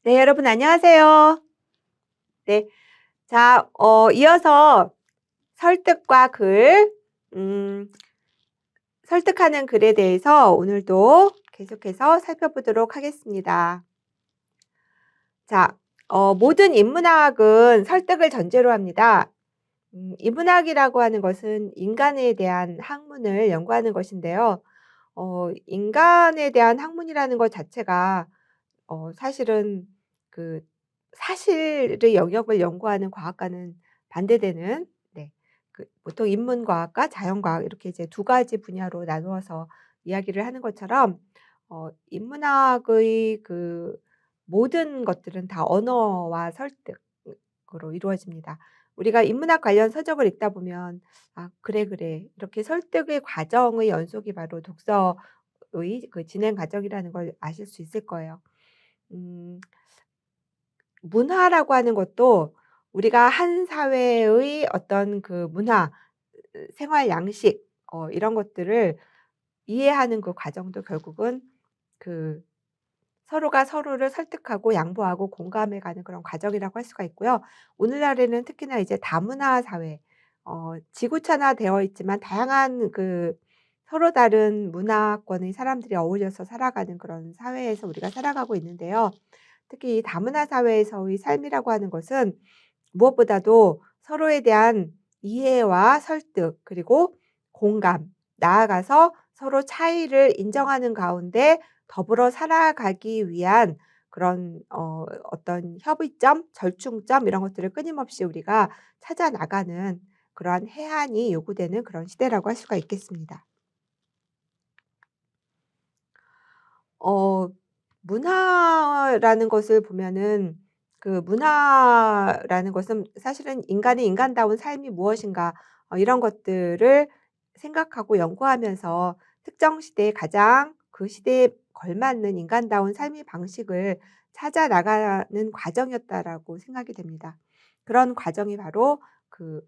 네, 여러분 안녕하세요. 네. 자, 이어서 설득과 글, 음, 설득하는 글에 대해서 오늘도 계속해서 살펴보도록 하겠습니다. 자, 모든 인문학은 설득을 전제로 합니다. 인문학이라고 하는 것은 인간에 대한 학문을 연구하는 것인데요. 인간에 대한 학문이라는 것 자체가 사실은 그 사실의 영역을 연구하는 과학과는 반대되는, 네, 보통 인문과학과 자연과학 이렇게 이제 두 가지 분야로 나누어서 이야기를 하는 것처럼 인문학의 모든 것들은 다 언어와 설득으로 이루어집니다. 우리가 인문학 관련 서적을 읽다 보면 '아 그래, 그래.' 이렇게 설득의 과정의 연속이 바로 독서의 진행 과정이라는 걸 아실 수 있을 거예요. 음 문화라고 하는 것도 우리가 한 사회의 어떤 문화, 생활 양식 이런 것들을 이해하는 그 과정도 결국은 그 서로가 서로를 설득하고 양보하고 공감해 가는 그런 과정이라고 할 수가 있고요. 오늘날에는 특히나 이제 다문화 사회, 지구촌화되어 있지만 다양한 서로 다른 문화권의 사람들이 어울려서 살아가는 그런 사회에서 우리가 살아가고 있는데요. 특히 이 다문화 사회에서의 삶이라고 하는 것은 무엇보다도 서로에 대한 이해와 설득 그리고 공감, 나아가서 서로 차이를 인정하는 가운데 더불어 살아가기 위한 그런 어떤 협의점, 절충점 이런 것들을 끊임없이 우리가 찾아 나가는 그러한 해안이 요구되는 그런 시대라고 할 수가 있겠습니다. 어 문화라는 것을 보면은 문화라는 것은 사실은 인간의 인간다운 삶이 무엇인가 이런 것들을 생각하고 연구하면서 특정 시대에 가장 그 시대에 걸맞는 인간다운 삶의 방식을 찾아 나가는 과정이었다라고 생각이 됩니다. 그런 과정이 바로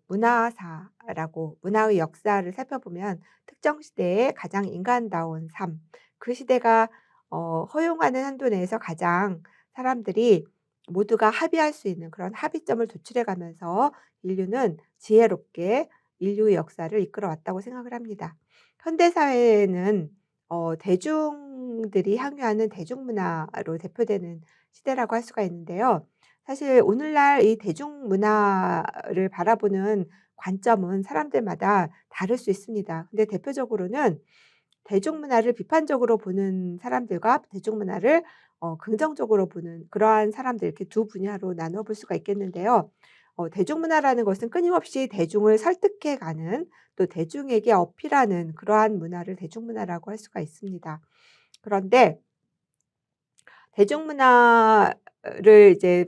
문화사라고 문화의 역사를 살펴보면 특정 시대에 가장 인간다운 삶, 그 시대가 허용하는 한도 내에서 가장 사람들이 모두가 합의할 수 있는 그런 합의점을 도출해 가면서 인류는 지혜롭게 인류의 역사를 이끌어 왔다고 생각을 합니다. 현대 사회는 대중들이 향유하는 대중문화로 대표되는 시대라고 할 수가 있는데요. 사실 오늘날 이 대중문화를 바라보는 관점은 사람들마다 다를 수 있습니다. 근데 대표적으로는 대중문화를 비판적으로 보는 사람들과 대중문화를 긍정적으로 보는 그러한 사람들, 이렇게 두 분야로 나눠 볼 수가 있겠는데요. 대중문화라는 것은 끊임없이 대중을 설득해 가는, 또 대중에게 어필하는 그러한 문화를 대중문화라고 할 수가 있습니다. 그런데 대중문화를 이제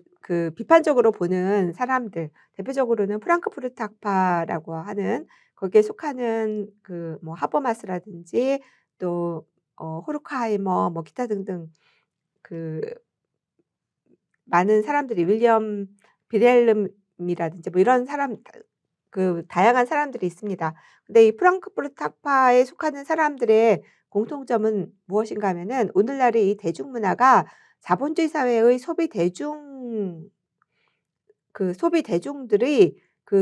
비판적으로 보는 사람들, 대표적으로는 프랑크푸르트 학파라고 하는, 거기에 속하는 뭐 하버마스라든지 또 호르크하이머 뭐 기타 등등 그 많은 사람들이, 윌리엄 빌헬름이라든지 뭐 이런 사람, 다양한 사람들이 있습니다. 근데 이 프랑크푸르트 학파에 속하는 사람들의 공통점은 무엇인가 하면은 오늘날의 이 대중문화가 자본주의 사회의 소비 대중들의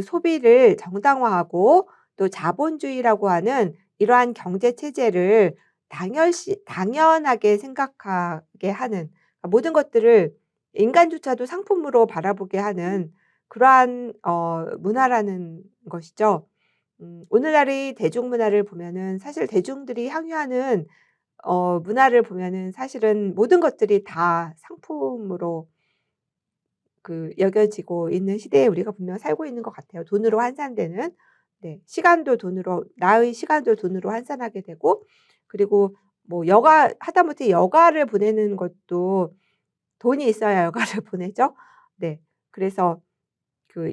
소비를 정당화하고, 또 자본주의라고 하는 이러한 경제 체제를 당연시 당연하게 생각하게 하는, 모든 것들을 인간조차도 상품으로 바라보게 하는 그러한 문화라는 것이죠. 오늘날의 대중문화를 보면은 사실 대중들이 향유하는 문화를 보면은 사실은 모든 것들이 다 상품으로 여겨지고 있는 시대에 우리가 분명 살고 있는 것 같아요. 돈으로 환산되는, 네, 시간도 돈으로, 나의 시간도 돈으로 환산하게 되고, 그리고 뭐 하다못해 여가를 보내는 것도 돈이 있어야 여가를 보내죠. 네. 그래서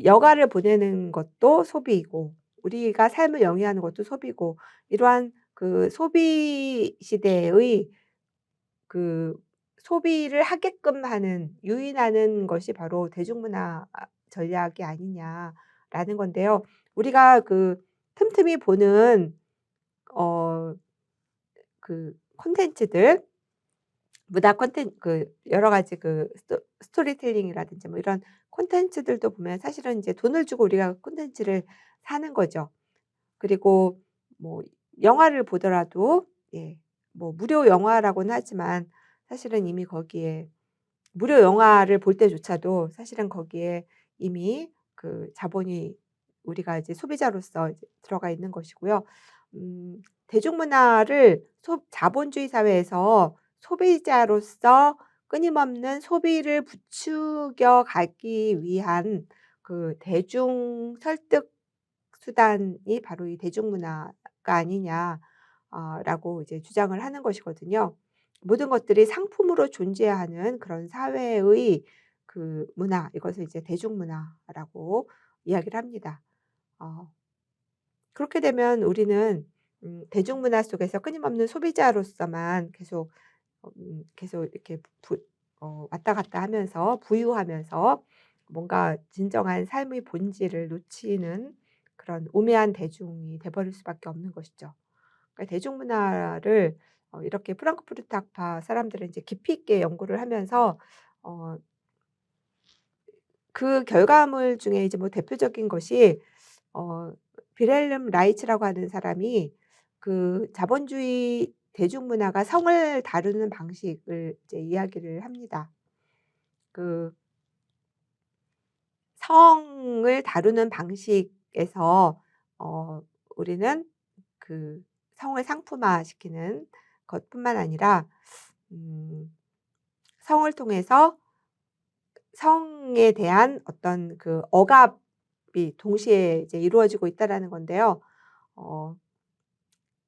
여가를 보내는 것도 소비이고, 우리가 삶을 영위하는 것도 소비고, 이러한 소비 시대의 그 소비를 하게끔 하는, 유인하는 것이 바로 대중문화 전략이 아니냐라는 건데요. 우리가 틈틈이 보는 콘텐츠들, 문화 콘텐 그 여러 가지 그 스토리텔링이라든지 뭐 이런 콘텐츠들도 보면 사실은 이제 돈을 주고 우리가 콘텐츠를 사는 거죠. 그리고 뭐 영화를 보더라도 예 뭐 무료 영화라고는 하지만 사실은 이미 거기에 무료 영화를 볼 때조차도 사실은 거기에 이미 그 자본이 우리가 이제 소비자로서 이제 들어가 있는 것이고요. 대중문화를 자본주의 사회에서 소비자로서 끊임없는 소비를 부추겨 가기 위한 그 대중 설득 수단이 바로 이 대중문화가 아니냐 라고 이제 주장을 하는 것이거든요. 모든 것들이 상품으로 존재하는 그런 사회의 그 문화 이것을 이제 대중문화라고 이야기를 합니다. 어 그렇게 되면 우리는 대중문화 속에서 끊임없는 소비자로서만 계속 이렇게 왔다 갔다 하면서 부유하면서 뭔가 진정한 삶의 본질을 놓치는 그런 우매한 대중이 돼 버릴 수밖에 없는 것이죠. 그러니까 대중문화를 이렇게 프랑크푸르트 학파 사람들은 이제 깊이 있게 연구를 하면서 어 그 결과물 중에 이제 뭐 대표적인 것이 어 빌헬름 라이츠라고 하는 사람이 그 자본주의 대중문화가 성을 다루는 방식을 이제 이야기를 합니다. 그 성을 다루는 방식에서 어 우리는 그 성을 상품화시키는 것뿐만 아니라 음 성을 통해서 성에 대한 어떤 그 억압이 동시에 이제 이루어지고 있다라는 건데요. 어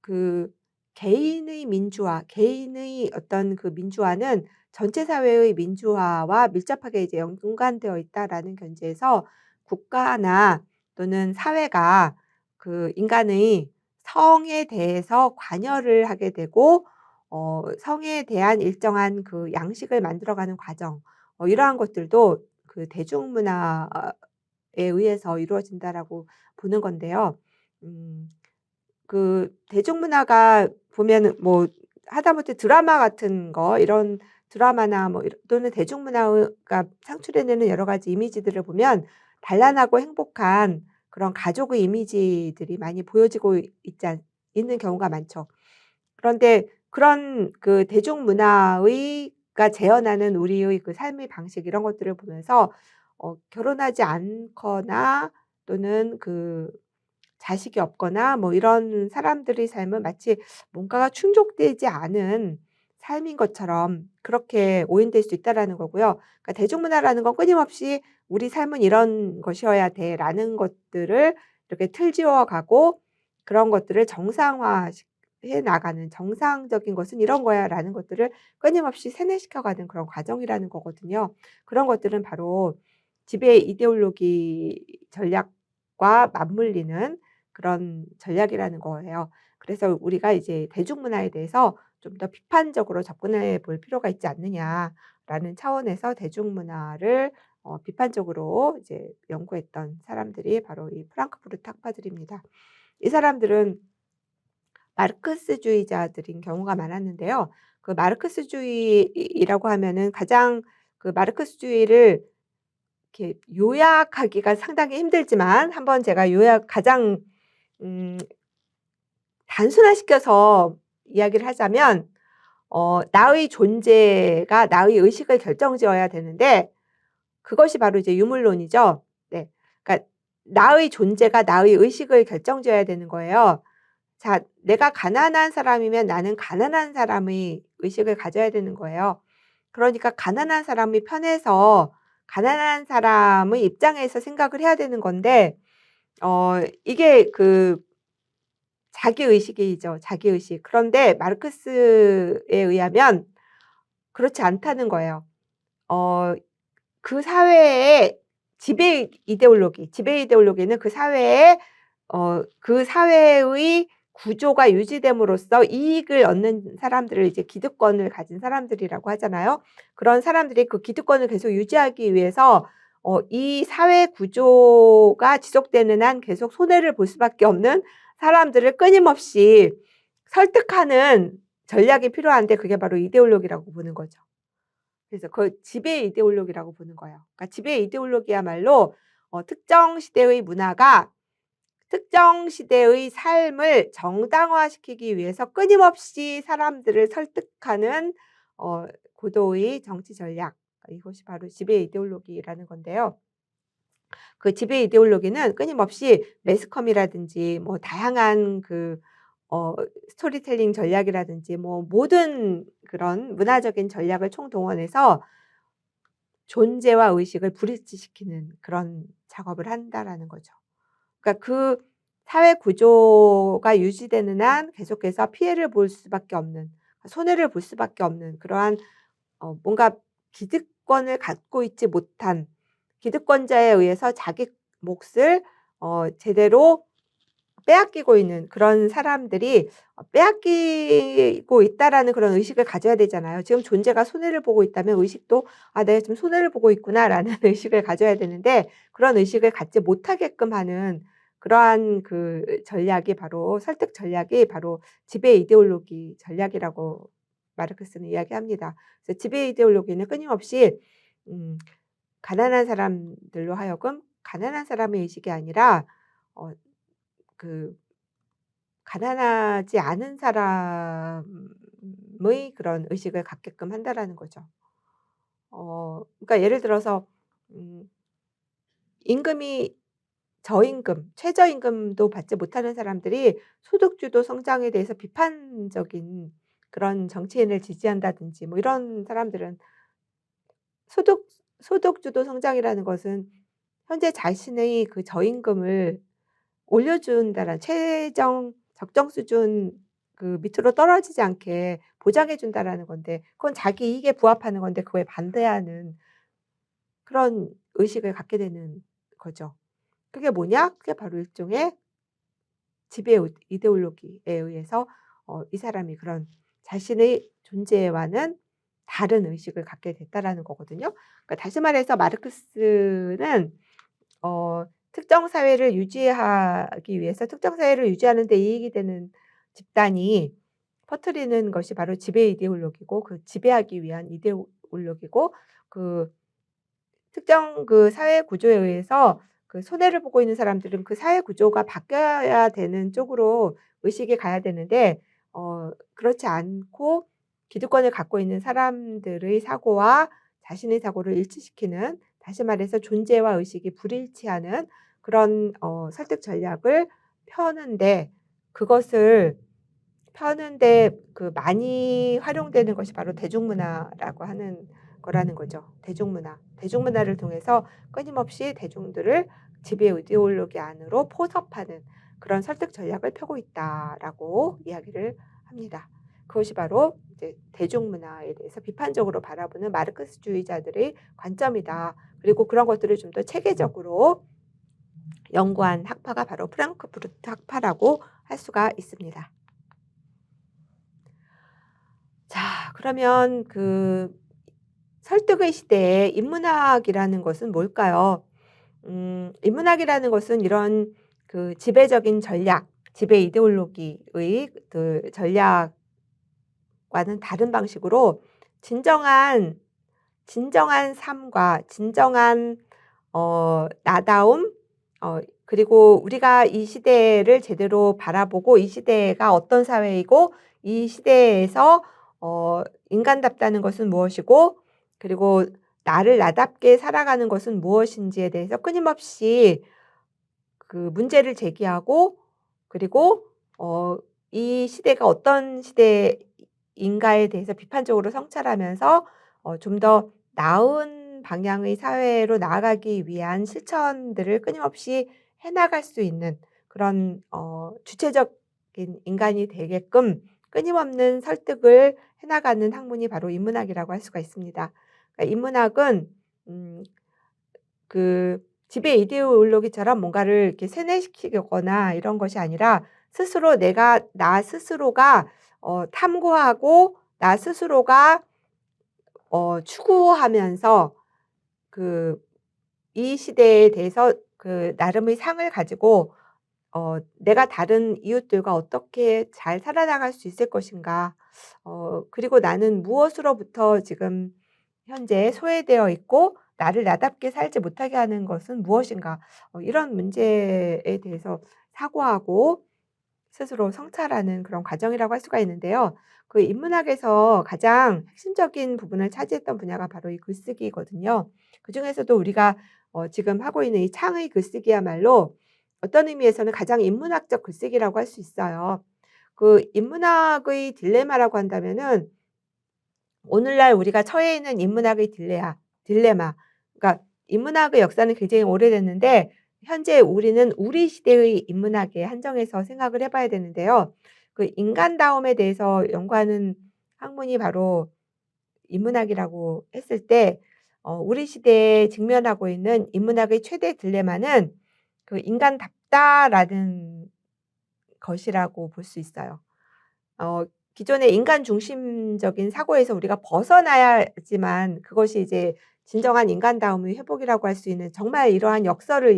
그 개인의 민주화, 개인의 어떤 그 민주화는 전체 사회의 민주화와 밀접하게 이제 연관되어 있다라는 견지에서 국가나 또는 사회가 그 인간의 성에 대해서 관여를 하게 되고 성에 대한 일정한 그 양식을 만들어가는 과정 이러한 것들도 그 대중문화에 의해서 이루어진다라고 보는 건데요. 음. 그 대중문화가 보면은 뭐 하다못해 드라마 같은 거 이런 드라마나 뭐 또는 대중문화가 창출해내는 여러 가지 이미지들을 보면 단란하고 행복한 그런 가족의 이미지들이 많이 보여지고 있는 경우가 많죠. 그런데 그런 그 대중문화의 가 재현하는 우리의 그 삶의 방식 이런 것들을 보면서 결혼하지 않거나 또는 그 자식이 없거나 뭐 이런 사람들의 삶은 마치 뭔가가 충족되지 않은 삶인 것처럼 그렇게 오인될 수 있다라는 거고요. 그러니까 대중문화라는 건 끊임없이 '우리 삶은 이런 것이어야 돼.'라는 것들을 이렇게 틀지어 가고 그런 것들을 해 나가는 '정상적인 것은 이런 거야.'라는 것들을 끊임없이 세뇌시켜 가는 그런 과정이라는 거거든요. 그런 것들은 바로 지배 이데올로기 전략과 맞물리는 그런 전략이라는 거예요. 그래서 우리가 이제 '대중문화에 대해서 좀 더 비판적으로 접근해 볼 필요가 있지 않느냐.'라는 차원에서 대중문화를 비판적으로 이제 연구했던 사람들이 바로 이 프랑크푸르트 학파들입니다. 이 사람들은 마르크스주의자들인 경우가 많았는데요. 그 마르크스주의라고 하면은 가장 그 마르크스주의를 이렇게 요약하기가 상당히 힘들지만 한번 제가 가장 음 단순화시켜서 이야기를 하자면 나의 존재가 나의 의식을 결정지어야 되는데 그것이 바로 이제 유물론이죠. 네. 그러니까 나의 존재가 나의 의식을 결정지어야 되는 거예요. 자, 내가 가난한 사람이면 나는 가난한 사람의 의식을 가져야 되는 거예요. 그러니까 가난한 사람이 편해서 가난한 사람의 입장에서 생각을 해야 되는 건데 이게 그 자기의식이죠. 자기의식. 그런데 마르크스에 의하면 그렇지 않다는 거예요. 어 그 사회의 지배 이데올로기는 그 사회의 구조가 유지됨으로써 이익을 얻는 사람들을 이제 기득권을 가진 사람들이라고 하잖아요. 그런 사람들이 그 기득권을 계속 유지하기 위해서 이 사회 구조가 지속되는 한 계속 손해를 볼 수밖에 없는 사람들을 끊임없이 설득하는 전략이 필요한데 그게 바로 이데올로기라고 보는 거죠. 그래서 그 지배 이데올로기라고 보는 거예요. 그러니까 지배 이데올로기야말로 특정 시대의 문화가 특정 시대의 삶을 정당화시키기 위해서 끊임없이 사람들을 설득하는 어 고도의 정치 전략. 이것이 바로 지배 이데올로기라는 건데요. 그 지배 이데올로기는 끊임없이 매스컴이라든지 뭐 다양한 스토리텔링 전략이라든지 뭐 모든 그런 문화적인 전략을 총동원해서 존재와 의식을 불일치시키는 그런 작업을 한다라는 거죠. 그러니까 그 사회 구조가 유지되는 한 계속해서 피해를 볼 수밖에 없는, 손해를 볼 수밖에 없는 그러한 뭔가 기득권을 갖고 있지 못한 기득권자에 의해서 자기 몫을 제대로 빼앗기고 있는 그런 사람들이 빼앗기고 있다라는 그런 의식을 가져야 되잖아요. 지금 존재가 손해를 보고 있다면 의식도 '아 내가 지금 손해를 보고 있구나.'라는 의식을 가져야 되는데 그런 의식을 갖지 못하게끔 하는 그러한 그 전략이 바로 설득 전략이 바로 지배 이데올로기 전략이라고 마르크스는 이야기합니다. 그래서 지배 이데올로기는 끊임없이 음 가난한 사람들로 하여금 가난한 사람의 의식이 아니라 어 그 가난하지 않은 사람의 그런 의식을 갖게끔 한다라는 거죠. 그러니까 예를 들어서 음 임금이 저임금, 최저임금도 받지 못하는 사람들이 소득주도 성장에 대해서 비판적인 그런 정치인을 지지한다든지 뭐 이런 사람들은 소득 소득주도 성장이라는 것은 현재 자신의 그 저임금을 올려준다라는 적정 수준 그 밑으로 떨어지지 않게 보장해 준다라는 건데 그건 자기 이익에 부합하는 건데 그거에 반대하는 그런 의식을 갖게 되는 거죠. 그게 뭐냐? 그게 바로 일종의 지배 이데올로기에 의해서 이 사람이 그런 자신의 존재와는 다른 의식을 갖게 됐다라는 거거든요. 그러니까 다시 말해서 마르크스는 특정 사회를 유지하기 위해서 특정 사회를 유지하는 데 이익이 되는 집단이 퍼뜨리는 것이 바로 지배 이데올로기고 그 지배하기 위한 이데올로기고 그 특정 그 사회 구조에 의해서 그 손해를 보고 있는 사람들은 그 사회 구조가 바뀌어야 되는 쪽으로 의식이 가야 되는데 그렇지 않고 기득권을 갖고 있는 사람들의 사고와 자신의 사고를 일치시키는 다시 말해서 존재와 의식이 불일치하는 그런 설득 전략을 펴는데 그것을 펴는데 그 많이 활용되는 것이 바로 대중문화라고 하는 거라는 거죠. 대중문화. 대중문화를 통해서 끊임없이 대중들을 지배 이데올로기 안으로 포섭하는 그런 설득 전략을 펴고 있다라고 이야기를 합니다. 그것이 바로 이제 대중문화에 대해서 비판적으로 바라보는 마르크스주의자들의 관점이다. 그리고 그런 것들을 좀 더 체계적으로 연구한 학파가 바로 프랑크푸르트 학파라고 할 수가 있습니다. 자, 그러면 그 설득의 시대에 인문학이라는 것은 뭘까요? 인문학이라는 것은 이런 그 지배적인 전략, 지배 이데올로기의 그 전략과는 다른 방식으로 진정한 삶과 진정한 나다움 그리고 우리가 이 시대를 제대로 바라보고 이 시대가 어떤 사회이고 이 시대에서 인간답다는 것은 무엇이고 그리고 나를 나답게 살아가는 것은 무엇인지에 대해서 끊임없이 그 문제를 제기하고 그리고 이 시대가 어떤 시대인가에 대해서 비판적으로 성찰하면서 좀 더 나은 방향의 사회로 나아가기 위한 실천들을 끊임없이 해 나갈 수 있는 그런 주체적인 인간이 되게끔 끊임없는 설득을 해 나가는 학문이 바로 인문학이라고 할 수가 있습니다. 그러니까 인문학은 음 그 지배 이데올로기처럼 뭔가를 이렇게 세뇌시키거나 이런 것이 아니라 스스로 나 스스로가 탐구하고 나 스스로가 추구하면서 그 이 시대에 대해서 그 나름의 상을 가지고 내가 다른 이웃들과 어떻게 잘 살아나갈 수 있을 것인가. 그리고 나는 무엇으로부터 지금 현재 소외되어 있고 나를 나답게 살지 못하게 하는 것은 무엇인가. 이런 문제에 대해서 사고하고 스스로 성찰하는 그런 과정이라고 할 수가 있는데요. 그 인문학에서 가장 핵심적인 부분을 차지했던 분야가 바로 이 글쓰기거든요. 그중에서도 우리가 지금 하고 있는 이 창의 글쓰기야말로 어떤 의미에서는 가장 인문학적 글쓰기라고 할 수 있어요. 그 인문학의 딜레마라고 한다면은 오늘날 우리가 처해 있는 인문학의 딜레마. 그러니까 인문학의 역사는 굉장히 오래됐는데 현재 우리는 우리 시대의 인문학에 한정해서 생각을 해 봐야 되는데요. 그 인간다움에 대해서 연구하는 학문이 바로 인문학이라고 했을 때 우리 시대에 직면하고 있는 인문학의 최대 딜레마는 그 '인간답다.'라는 것이라고 볼 수 있어요. 어 기존의 인간 중심적인 사고에서 우리가 벗어나야지만 그것이 이제 진정한 인간다움의 회복이라고 할 수 있는 정말 이러한 역설을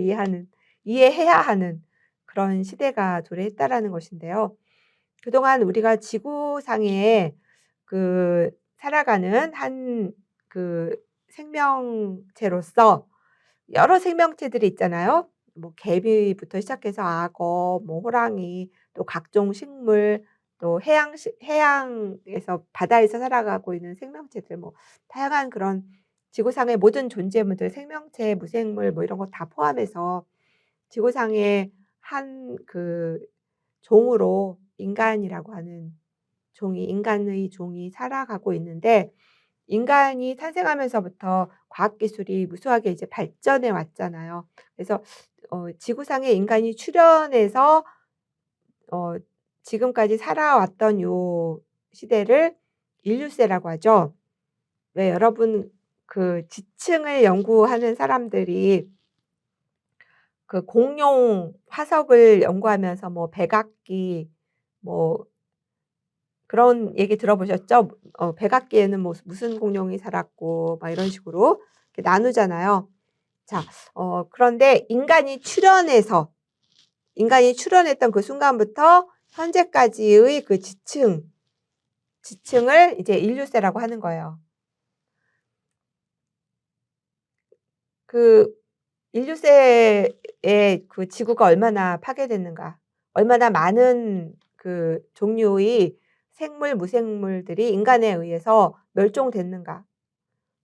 이해해야 하는 그런 시대가 도래했다라는 것인데요. 그동안 우리가 지구상에 그 살아가는 한 그 생명체로서 여러 생명체들이 있잖아요. 뭐 개미부터 시작해서 악어, 뭐 호랑이, 또 각종 식물, 또 해양에서 바다에서 살아가고 있는 생명체들 뭐 다양한 그런 지구상의 모든 존재물들 생명체, 무생물 뭐 이런 거 다 포함해서 지구상의 한 그 종으로 인간이라고 하는 인간의 종이 살아가고 있는데 인간이 탄생하면서부터 과학기술이 무수하게 이제 발전해 왔잖아요. 그래서 지구상에 인간이 출현해서 어 지금까지 살아왔던 요 시대를 인류세라고 하죠. 왜 여러분 그 지층을 연구하는 사람들이 그 공룡 화석을 연구하면서 뭐 백악기 뭐 그런 얘기 들어보셨죠? 백악기에는 뭐 무슨 공룡이 살았고 막 이런 식으로 이렇게 나누잖아요. 자, 그런데 인간이 출현했던 그 순간부터 현재까지의 그 지층을 이제 인류세라고 하는 거예요. 그 인류세의 그 지구가 얼마나 파괴됐는가, 얼마나 많은 그 종류의 생물, 무생물들이 인간에 의해서 멸종됐는가,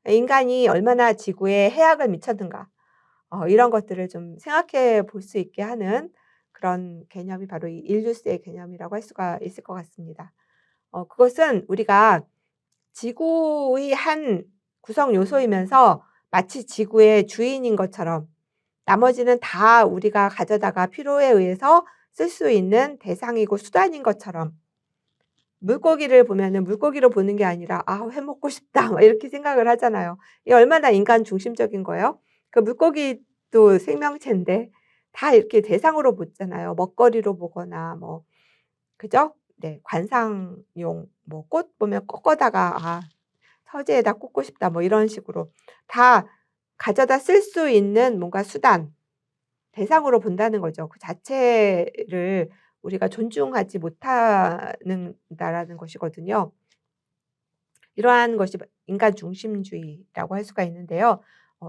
인간이 얼마나 지구에 해악을 미쳤는가, 이런 것들을 좀 생각해 볼 수 있게 하는 그런 개념이 바로 이 인류세 개념이라고 할 수가 있을 것 같습니다. 그것은 우리가 지구의 한 구성 요소이면서 마치 지구의 주인인 것처럼 나머지는 다 우리가 가져다가 필요에 의해서 쓸 수 있는 대상이고 수단인 것처럼 물고기를 보면은 물고기로 보는 게 아니라 '아 회 먹고 싶다.' 막 이렇게 생각을 하잖아요. 이게 얼마나 인간 중심적인 거예요. 그 물고기도 생명체인데 다 이렇게 대상으로 보잖아요. 먹거리로 보거나 뭐 그죠? 네. 관상용 뭐 꽃 보면 꺾어다가 '아 서재에다 꽂고 싶다.' 뭐 이런 식으로 다 가져다 쓸 수 있는 뭔가 수단, 대상으로 본다는 거죠. 그 자체를 우리가 존중하지 못하는다라는 것이거든요. 이러한 것이 인간 중심주의라고 할 수가 있는데요.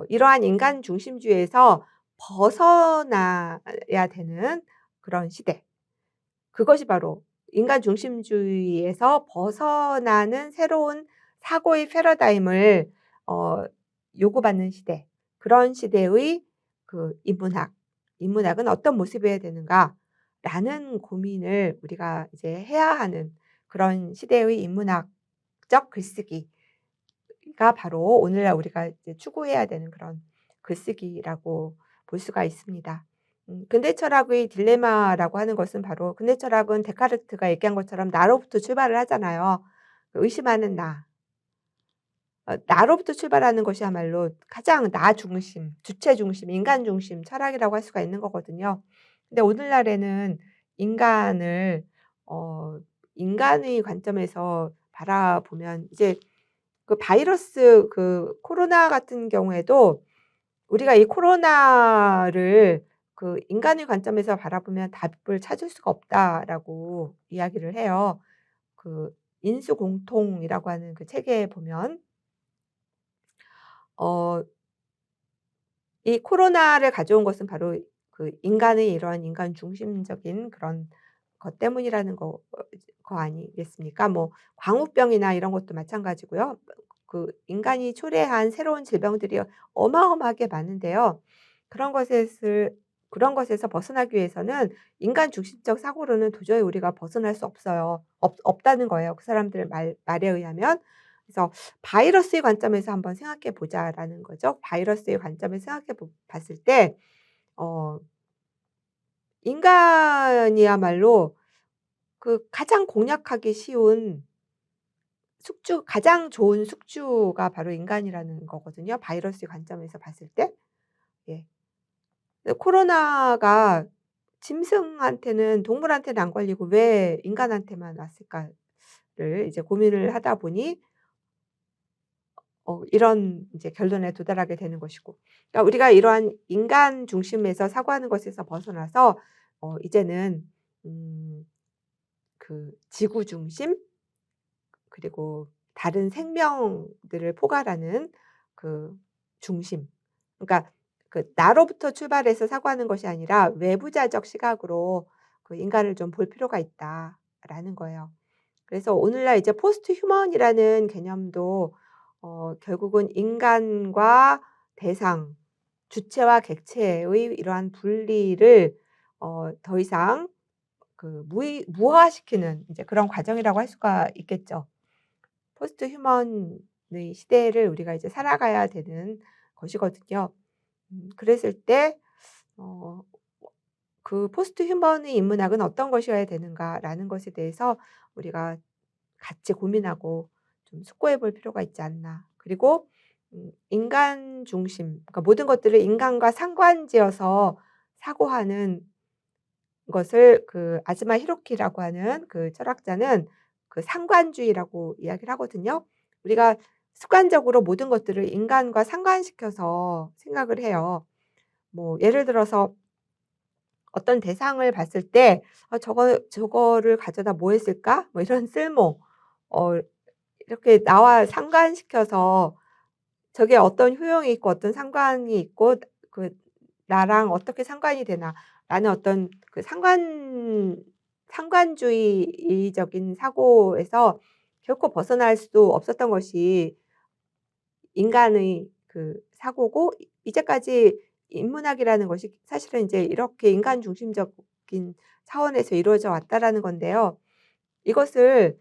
이러한 인간 중심주의에서 벗어나야 되는 그런 시대. 그것이 바로 인간 중심주의에서 벗어나는 새로운 사고의 패러다임을 어 요구받는 시대. 그런 시대의 그 인문학은 어떤 모습이어야 되는가라는 고민을 우리가 이제 해야 하는 그런 시대의 인문학적 글쓰기가 바로 오늘날 우리가 이제 추구해야 되는 그런 글쓰기라고 볼 수가 있습니다. 근대 철학의 딜레마라고 하는 것은 바로 근대 철학은 데카르트가 얘기한 것처럼 나로부터 출발을 하잖아요. 의심하는 나. 나로부터 출발하는 것이야말로 가장 나 중심, 주체 중심, 인간 중심 철학이라고 할 수가 있는 거거든요. 근데 오늘날에는 인간을 인간의 관점에서 바라보면 이제 그 바이러스 그 코로나 같은 경우에도 우리가 이 코로나를 그 인간의 관점에서 바라보면 답을 찾을 수가 없다라고 이야기를 해요. 그 인수공통이라고 하는 그 책에 보면 어 이 코로나를 가져온 것은 바로 그 인간의 이러한 인간 중심적인 그런 것 때문이라는 거 아니겠습니까? 뭐 광우병이나 이런 것도 마찬가지고요. 그 인간이 초래한 새로운 질병들이 어마어마하게 많은데요. 그런 것에서 그런 것에서 벗어나기 위해서는 인간 중심적 사고로는 도저히 우리가 벗어날 수 없어요. 없다는 거예요. 그 사람들 말에 의하면. 그래서 '바이러스의 관점에서 한번 생각해 보자.'라는 거죠. 바이러스의 관점에서 생각해 봤을 때 어 인간이야말로 그 가장 공략하기 쉬운 숙주 가장 좋은 숙주가 바로 인간이라는 거거든요, 바이러스의 관점에서 봤을 때. 예. 코로나가 짐승한테는 동물한테는 안 걸리고 왜 인간한테만 왔을까를 이제 고민을 하다 보니 이런 이제 결론에 도달하게 되는 것이고. 그러니까 우리가 이러한 인간 중심에서 사고하는 것에서 벗어나서 이제는 음 그 지구 중심 그리고 다른 생명들을 포괄하는 그 중심. 그러니까 그 나로부터 출발해서 사고하는 것이 아니라 외부자적 시각으로 그 인간을 좀 볼 필요가 있다라는 거예요. 그래서 오늘날 이제 포스트 휴먼이라는 개념도 결국은 인간과 대상, 주체와 객체의 이러한 분리를 더 이상 그 무화시키는 이제 그런 과정이라고 할 수가 있겠죠. 포스트 휴먼의 시대를 우리가 이제 살아가야 되는 것이거든요. 그랬을 때 어 그 포스트 휴먼의 인문학은 어떤 것이어야 되는가라는 것에 대해서 우리가 같이 고민하고 좀 숙고해 볼 필요가 있지 않나. 그리고 인간 중심 그러니까 모든 것들을 인간과 상관지어서 사고하는 것을 그 아즈마 히로키라고 하는 그 철학자는 그 상관주의라고 이야기를 하거든요. 우리가 습관적으로 모든 것들을 인간과 상관시켜서 생각을 해요. 뭐 예를 들어서 어떤 대상을 봤을 때 '아 저거를 가져다 뭐 했을까?' 뭐 이런 쓸모 어 이렇게 나와 상관시켜서 저게 어떤 효용이 있고 어떤 상관이 있고 그 '나랑 어떻게 상관이 되나.'라는 어떤 그 상관주의적인 사고에서 결코 벗어날 수도 없었던 것이 인간의 그 사고고 이제까지 인문학이라는 것이 사실은 이제 이렇게 인간 중심적인 차원에서 이루어져 왔다라는 건데요. 이것을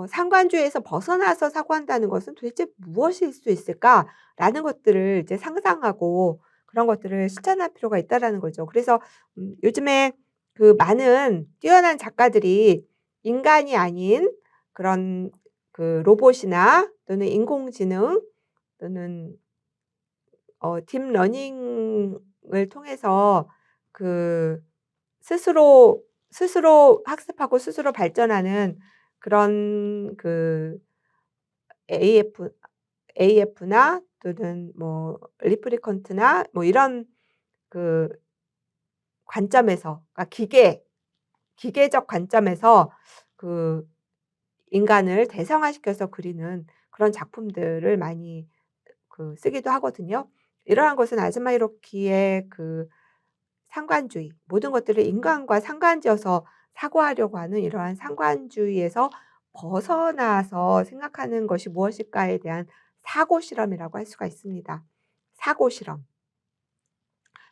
상관주의에서 벗어나서 사고한다는 것은 '도대체 무엇일 수 있을까?'라는 것들을 이제 상상하고 그런 것들을 실천할 필요가 있다라는 거죠. 그래서 요즘에 그 많은 뛰어난 작가들이 인간이 아닌 그런 그 로봇이나 또는 인공지능 또는 딥러닝을 통해서 그 스스로 학습하고 스스로 발전하는 그런 그 AF AF나 또는 뭐 리프리컨트나 뭐 이런 그 관점에서 그러니까 기계적 관점에서 그 인간을 대상화시켜서 그리는 그런 작품들을 많이 그 쓰기도 하거든요. 이러한 것은 아즈마 히로키의 그 상관주의, 모든 것들을 인간과 상관지어서 사고하려고 하는 이러한 상관주의에서 벗어나서 생각하는 것이 무엇일까에 대한 사고 실험이라고 할 수가 있습니다. 사고 실험.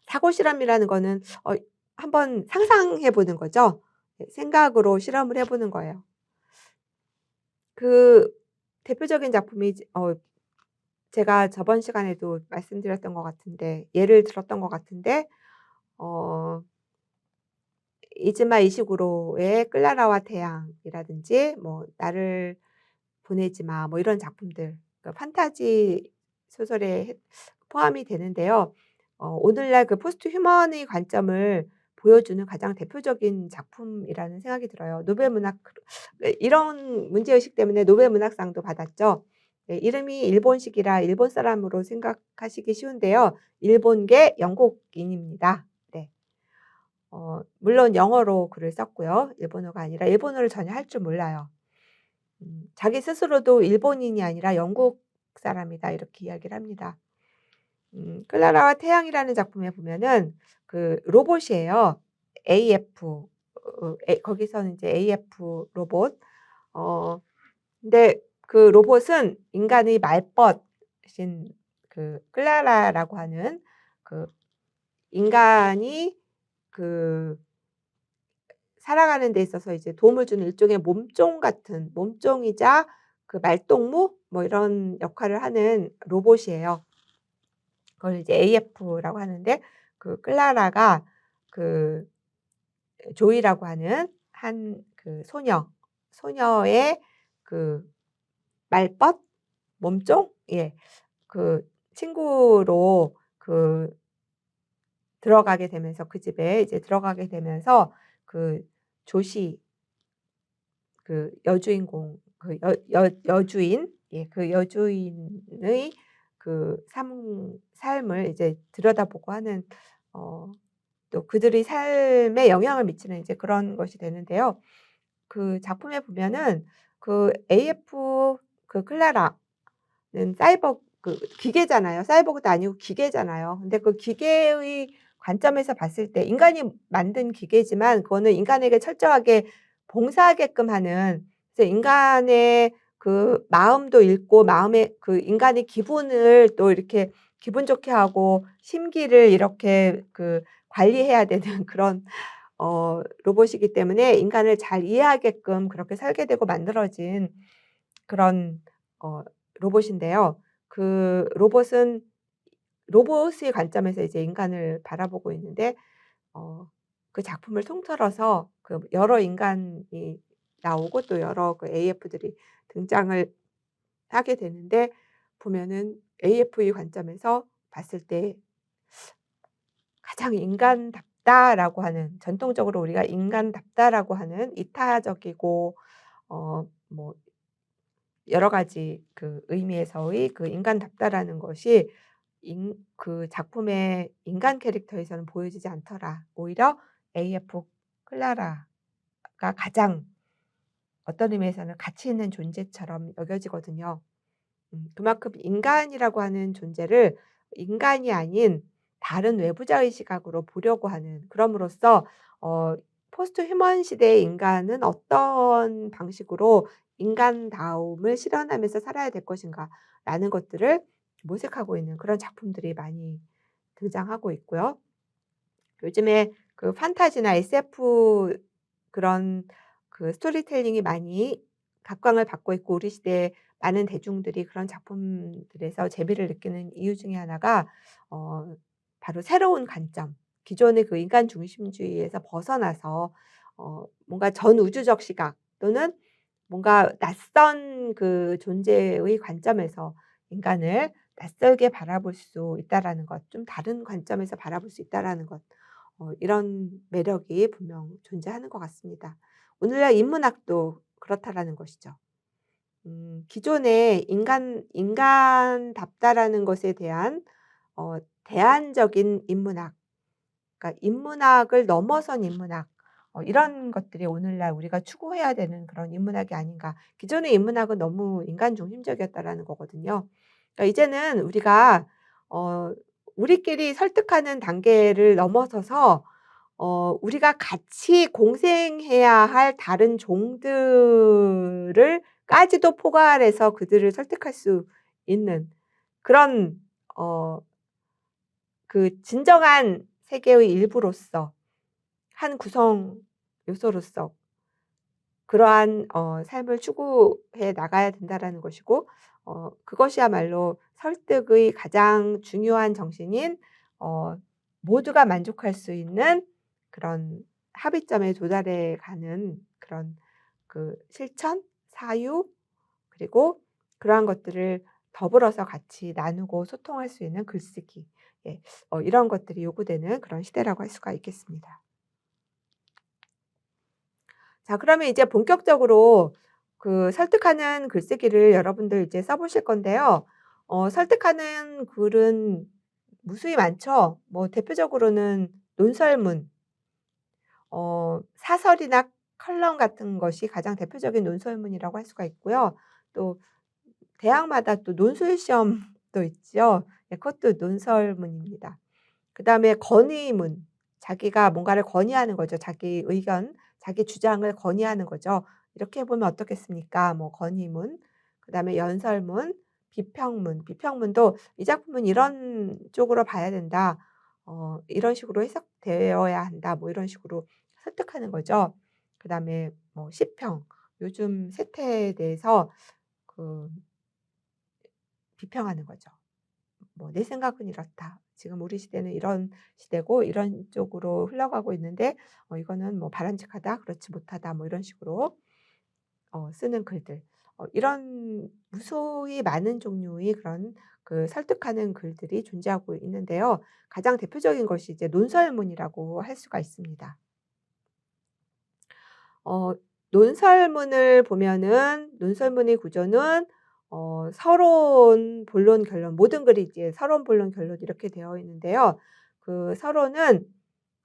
사고 실험이라는 거는 한번 상상해 보는 거죠. 네, 생각으로 실험을 해 보는 거예요. 그 대표적인 작품이 제가 저번 시간에도 말씀드렸던 것 같은데 예를 들었던 것 같은데 어 이즈마 이시구로의 클라라와 태양이라든지 뭐 나를 보내지 마 뭐 이런 작품들 그 판타지 소설에 포함이 되는데요. 오늘날 그 포스트 휴먼의 관점을 보여주는 가장 대표적인 작품이라는 생각이 들어요. 노벨 문학 이런 문제의식 때문에 노벨 문학상도 받았죠. 네, 이름이 일본식이라 일본 사람으로 생각하시기 쉬운데요. 일본계 영국인입니다. 네. 물론 영어로 글을 썼고요. 일본어가 아니라 일본어를 전혀 할 줄 몰라요. 자기 스스로도 일본인이 아니라 영국 사람이다 이렇게 이야기를 합니다. 클라라와 태양이라는 작품에 보면은 그 로봇이에요. AF 거기서는 이제 AF 로봇. 어 근데 그 로봇은 인간의 말벗인 그 클라라라고 하는 그 인간이 그 살아가는 데 있어서 이제 도움을 주는 일종의 몸종 같은 몸종이자 그 말동무 뭐 이런 역할을 하는 로봇이에요. 그걸 이제 AF라고 하는데 그 클라라가 그 조이라고 하는 한 그 소녀의 그 말벗 몸종 예. 그 친구로 그 들어가게 되면서 그 집에 이제 들어가게 되면서 그 조시 그 여주인공 그 여주인 예 그 여주인의 그 삶을 이제 들여다보고 하는 또 그들의 삶에 영향을 미치는 이제 그런 것이 되는데요. 그 작품에 보면은 그 AF 그 클라라는 그 기계잖아요. 사이보그도 아니고 기계잖아요. 근데 그 기계의 관점에서 봤을 때 인간이 만든 기계지만 그거는 인간에게 철저하게 봉사하게끔 하는 그래서 인간의 그 마음도 읽고 마음의 그 인간의 기분을 또 이렇게 기분 좋게 하고 심기를 이렇게 그 관리해야 되는 그런 로봇이기 때문에 인간을 잘 이해하게끔 그렇게 설계되고 만들어진 그런 어 로봇인데요. 그 로봇은 로봇의 관점에서 이제 인간을 바라보고 있는데 그 작품을 통틀어서 그 여러 인간이 나오고 또 여러 그 AF들이 등장을 하게 되는데 보면은 AF의 관점에서 봤을 때 가장 인간답다라고 하는 전통적으로 우리가 인간답다라고 하는 이타적이고 뭐 여러 가지 그 의미에서의 그 인간답다라는 것이 그 작품의 인간 캐릭터에서는 보여지지 않더라. 오히려 AF 클라라가 가장 어떤 의미에서는 가치 있는 존재처럼 여겨지거든요. 그만큼 인간이라고 하는 존재를 인간이 아닌 다른 외부자의 시각으로 보려고 하는 그럼으로써 포스트 휴먼 시대의 인간은 어떤 방식으로 인간다움을 실현하면서 살아야 될 것인가라는 것들을 모색하고 있는 그런 작품들이 많이 등장하고 있고요. 요즘에 그 판타지나 SF 그런 그 스토리텔링이 많이 각광을 받고 있고 우리 시대에 많은 대중들이 그런 작품들에서 재미를 느끼는 이유 중에 하나가 어 바로 새로운 관점, 기존의 그 인간 중심주의에서 벗어나서 뭔가 전우주적 시각 또는 뭔가 낯선 그 존재의 관점에서 인간을 낯설게 바라볼 수 있다라는 것, 좀 다른 관점에서 바라볼 수 있다라는 것, 이런 매력이 분명 존재하는 것 같습니다. 오늘날 인문학도 그렇다라는 것이죠. 기존의 인간답다라는 것에 대한 대안적인 인문학, 그러니까 인문학을 넘어선 인문학, 이런 것들이 오늘날 우리가 추구해야 되는 그런 인문학이 아닌가. 기존의 인문학은 너무 인간 중심적이었다라는 거거든요. 그러니까 이제는 우리가 어 우리끼리 설득하는 단계를 넘어서서 우리가 같이 공생해야 할 다른 종들을 까지도 포괄해서 그들을 설득할 수 있는 그런 어 그 진정한 세계의 일부로서 한 구성 요소로서 그러한 삶을 추구해 나가야 된다라는 것이고 그것이야말로 설득의 가장 중요한 정신인 어 모두가 만족할 수 있는 그런 합의점에 도달해 가는 그런 그 실천, 사유 그리고 그러한 것들을 더불어서 같이 나누고 소통할 수 있는 글쓰기 예 이런 것들이 요구되는 그런 시대라고 할 수가 있겠습니다. 자 그러면 이제 본격적으로 그 설득하는 글쓰기를 여러분들 이제 써 보실 건데요. 설득하는 글은 무수히 많죠. 뭐 대표적으로는 논설문 사설이나 칼럼 같은 것이 가장 대표적인 논설문이라고 할 수가 있고요. 또 대학마다 또 논술 시험도 있죠. 네, 그것도 논설문입니다. 그다음에 건의문, 자기가 뭔가를 건의하는 거죠. 자기 의견, 자기 주장을 건의하는 거죠. 이렇게 보면 어떻겠습니까? 뭐 건의문, 그다음에 연설문, 비평문. 비평문도 '이 작품은 이런 쪽으로 봐야 된다. 이런 식으로 해석되어야 한다.' 뭐 이런 식으로 설득하는 거죠. 그다음에 뭐 시평, 요즘 세태에 대해서 그 비평하는 거죠. 뭐 "내 생각은 이렇다. 지금 우리 시대는 이런 시대고 이런 쪽으로 흘러가고 있는데 이거는 뭐 바람직하다. 그렇지 못하다." 뭐 이런 식으로 쓰는 글들. 이런 무수히 많은 종류의 그런 그 설득하는 글들이 존재하고 있는데요. 가장 대표적인 것이 이제 논설문이라고 할 수가 있습니다. 어 논설문을 보면은 논설문의 구조는 서론, 본론, 결론, 모든 글이 이제 서론, 본론, 결론 이렇게 되어 있는데요. 그 서론은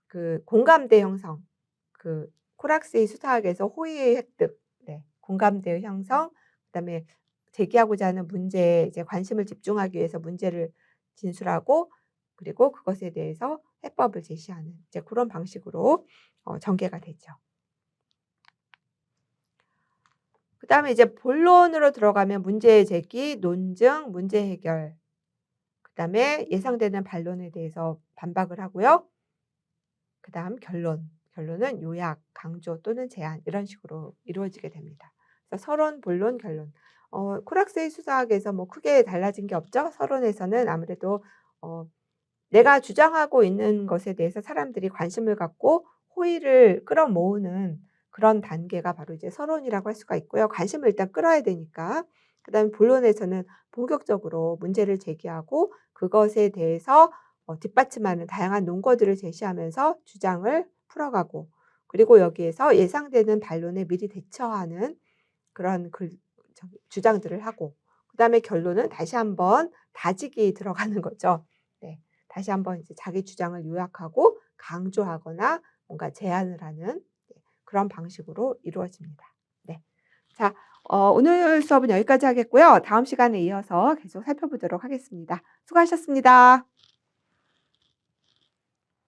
그 공감대 형성, 그 코락스의 수사학에서 호의의 획득, 네, 공감대의 형성, 그다음에 제기하고자 하는 문제에 이제 관심을 집중하기 위해서 문제를 진술하고, 그리고 그것에 대해서 해법을 제시하는 이제 그런 방식으로 전개가 되죠. 그다음에 이제 본론으로 들어가면 문제 제기, 논증, 문제 해결, 그다음에 예상되는 반론에 대해서 반박을 하고요. 그다음 결론. 결론은 요약, 강조 또는 제안 이런 식으로 이루어지게 됩니다. 그래서 서론, 본론, 결론. 코락스의 수사학에서 뭐 크게 달라진 게 없죠. 서론에서는 아무래도 어 내가 주장하고 있는 것에 대해서 사람들이 관심을 갖고 호의를 끌어모으는 그런 단계가 바로 이제 서론이라고 할 수가 있고요. 관심을 일단 끌어야 되니까. 그다음에 본론에서는 본격적으로 문제를 제기하고 그것에 대해서 뒷받침하는 다양한 논거들을 제시하면서 주장을 풀어가고, 그리고 여기에서 예상되는 반론에 미리 대처하는 그런 주장들을 하고, 그다음에 결론은 다시 한번 다지기 들어가는 거죠. 네. 다시 한번 이제 자기 주장을 요약하고 강조하거나 뭔가 제안을 하는, 네, 그런 방식으로 이루어집니다. 네. 자, 오늘 수업은 여기까지 하겠고요. 다음 시간에 이어서 계속 살펴보도록 하겠습니다. 수고하셨습니다.